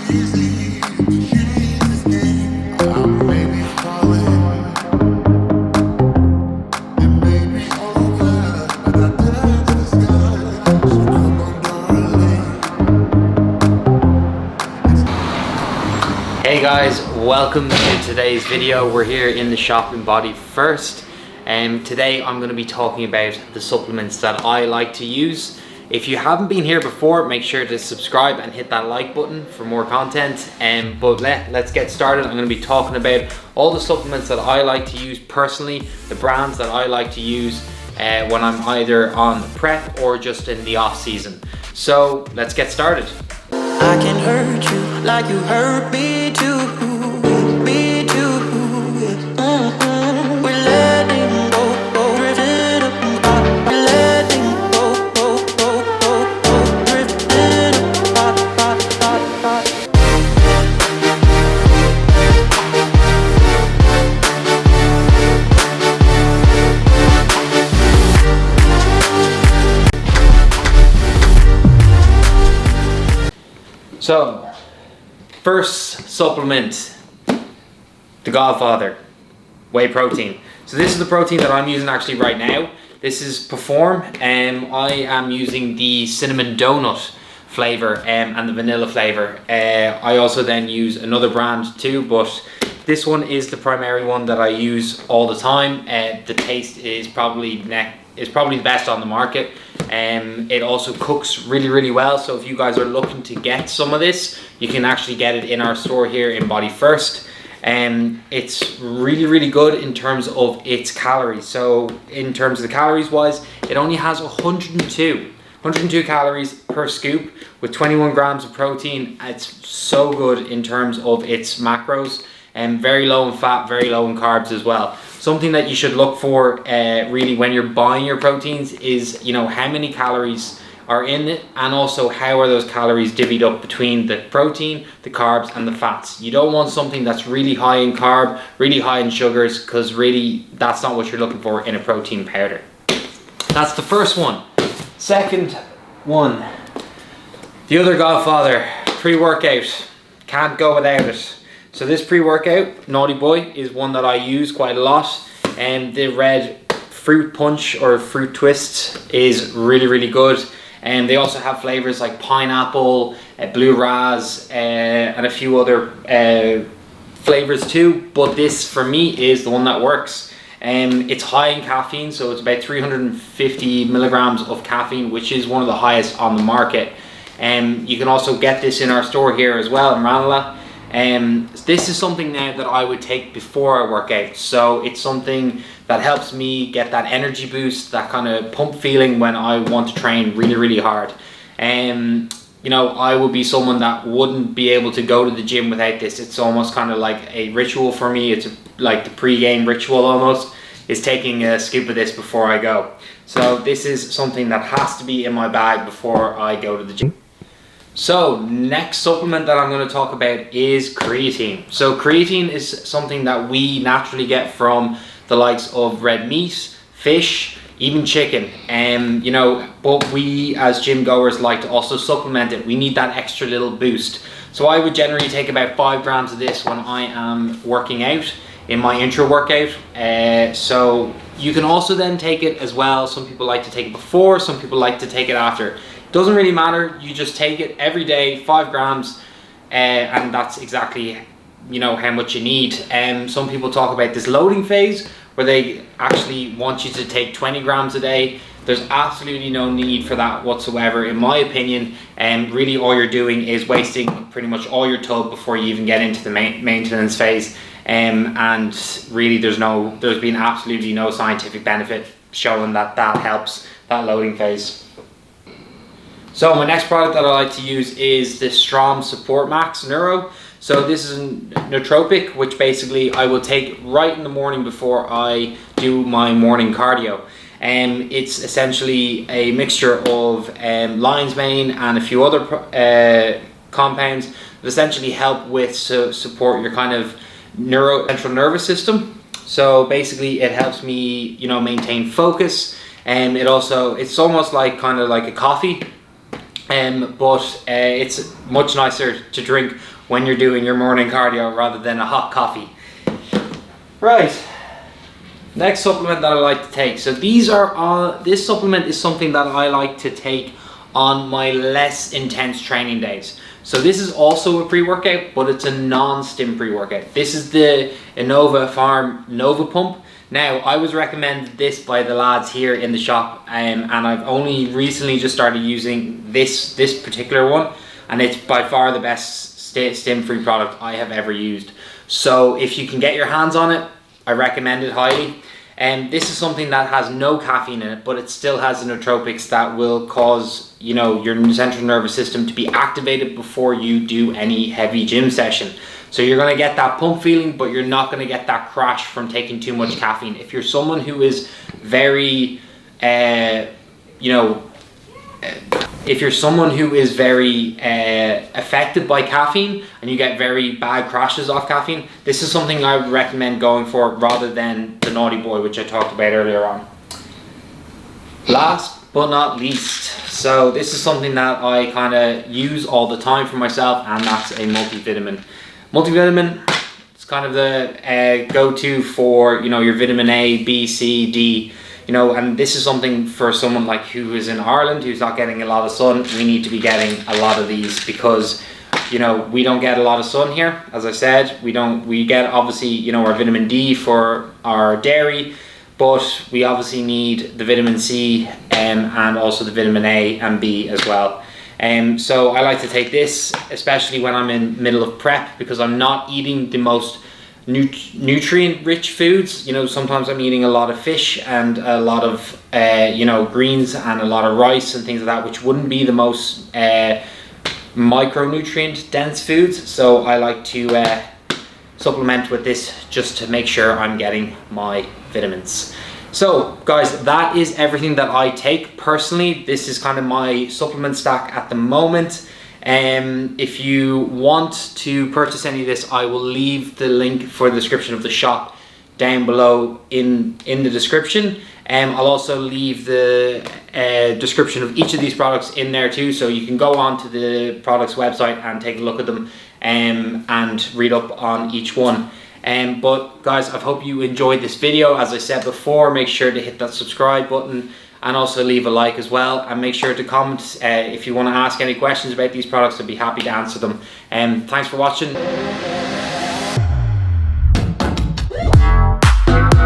Hey guys, welcome to today's video. We're here in the shop in Bodyfirst, and today I'm going to be talking about the supplements that I like to use. If you haven't been here before, make sure to subscribe and hit that like button for more content. But let's get started. I'm going to be talking about all the supplements that I like to use personally, the brands that I like to use when I'm either on prep or just in the off season. So let's get started. I can hurt you like you hurt me too, me too. We're letting go, drifting apart. We're letting go, drifting apart. So, first supplement, the Godfather, whey protein. So this is the protein that I'm using actually right now. This is Perform, and I am using the cinnamon donut flavor and the vanilla flavor. I also then use another brand too, but this one is the primary one that I use all the time. The taste is probably the best on the market. It also cooks really well, so if you guys are looking to get some of this, you can actually get it in our store here in Bodyfirst. It's really good in terms of its calories. So in terms of the calories wise, it only has 102 calories per scoop with 21 grams of protein. It's so good in terms of its macros, and very low in fat, very low in carbs as well. Something that you should look for really when you're buying your proteins is, you know, how many calories are in it, and also how are those calories divvied up between the protein, the carbs and the fats. You don't want something that's really high in carb, really high in sugars, because really that's not what you're looking for in a protein powder. That's the first one. Second one, the other Godfather, pre-workout. Can't go without it. So this pre-workout, Naughty Boy, is one that I use quite a lot, and the red fruit punch or fruit twist is really good. And they also have flavors like pineapple, blue raz, and a few other flavors too, but this for me is the one that works. It's high in caffeine, so it's about 350 milligrams of caffeine, which is one of the highest on the market. You can also get this in our store here as well in Ranelagh. This is something now that I would take before I work out, so it's something that helps me get that energy boost, that kind of pump feeling when I want to train really hard. You know, I would be someone that wouldn't be able to go to the gym without this. It's almost kind of like a ritual for me. It's like the pre-game ritual almost, is taking a scoop of this before I go. So this is something that has to be in my bag before I go to the gym. So next supplement that I'm going to talk about is creatine. So creatine is something that we naturally get from the likes of red meat, fish, even chicken. You know, but we as gym goers like to also supplement it. We need that extra little boost. So I would generally take about 5 grams of this when I am working out in my intra workout. So you can also then take it as well. Some people like to take it before, some people like to take it after. Doesn't really matter, you just take it every day, 5 grams, and that's exactly, you know, how much you need. Some people talk about this loading phase where they actually want you to take 20 grams a day. There's absolutely no need for that whatsoever, in my opinion. Really all you're doing is wasting pretty much all your tub before you even get into the maintenance phase. And really there's been absolutely no scientific benefit showing that helps that loading phase. So my next product that I like to use is the Strom Support Max Neuro. So this is a nootropic, which basically I will take right in the morning before I do my morning cardio. It's essentially a mixture of lion's mane and a few other compounds that essentially help with support your kind of central nervous system. So basically it helps me, maintain focus, and it's almost like kind of like a coffee. but it's much nicer to drink when you're doing your morning cardio rather than a hot coffee. Right, next supplement that I like to take. So this supplement is something that I like to take on my less intense training days. So this is also a pre-workout, but it's a non-stim pre-workout. This is the Innova Farm Nova Pump. Now, I was recommended this by the lads here in the shop, and I've only recently just started using this particular one, and it's by far the best stim-free product I have ever used. So if you can get your hands on it, I recommend it highly. And this is something that has no caffeine in it, but it still has the nootropics that will cause, you know, your central nervous system to be activated before you do any heavy gym session. So you're going to get that pump feeling, but you're not going to get that crash from taking too much caffeine. If you're someone who is very, if you're someone who is very affected by caffeine and you get very bad crashes off caffeine, this is something I would recommend going for rather than the Naughty Boy, which I talked about earlier on. Last but not least, so this is something that I kind of use all the time for myself, and that's a multivitamin. Multivitamin, it's kind of the go-to for, you know, your vitamin A, B, C, D. You know, and this is something for someone like who is in Ireland, who's not getting a lot of sun. We need to be getting a lot of these because, you know, we don't get a lot of sun here. As I said, we get obviously, you know, our vitamin D for our dairy, but we obviously need the vitamin C and also the vitamin A and B as well. So I like to take this, especially when I'm in middle of prep, because I'm not eating the most nutrient rich foods. You know, sometimes I'm eating a lot of fish and a lot of greens and a lot of rice and things like that, which wouldn't be the most micronutrient dense foods. So I like to supplement with this just to make sure I'm getting my vitamins. So guys, that is everything that I take personally. This is kind of my supplement stack at the moment. If you want to purchase any of this, I will leave the link for the description of the shop down below in the description. I'll also leave the description of each of these products in there too, so you can go on to the product's website and take a look at them and read up on each one. But guys, I hope you enjoyed this video. As I said before, make sure to hit that subscribe button and also leave a like as well, and make sure to comment if you want to ask any questions about these products. I'd be happy to answer them. Thanks for watching.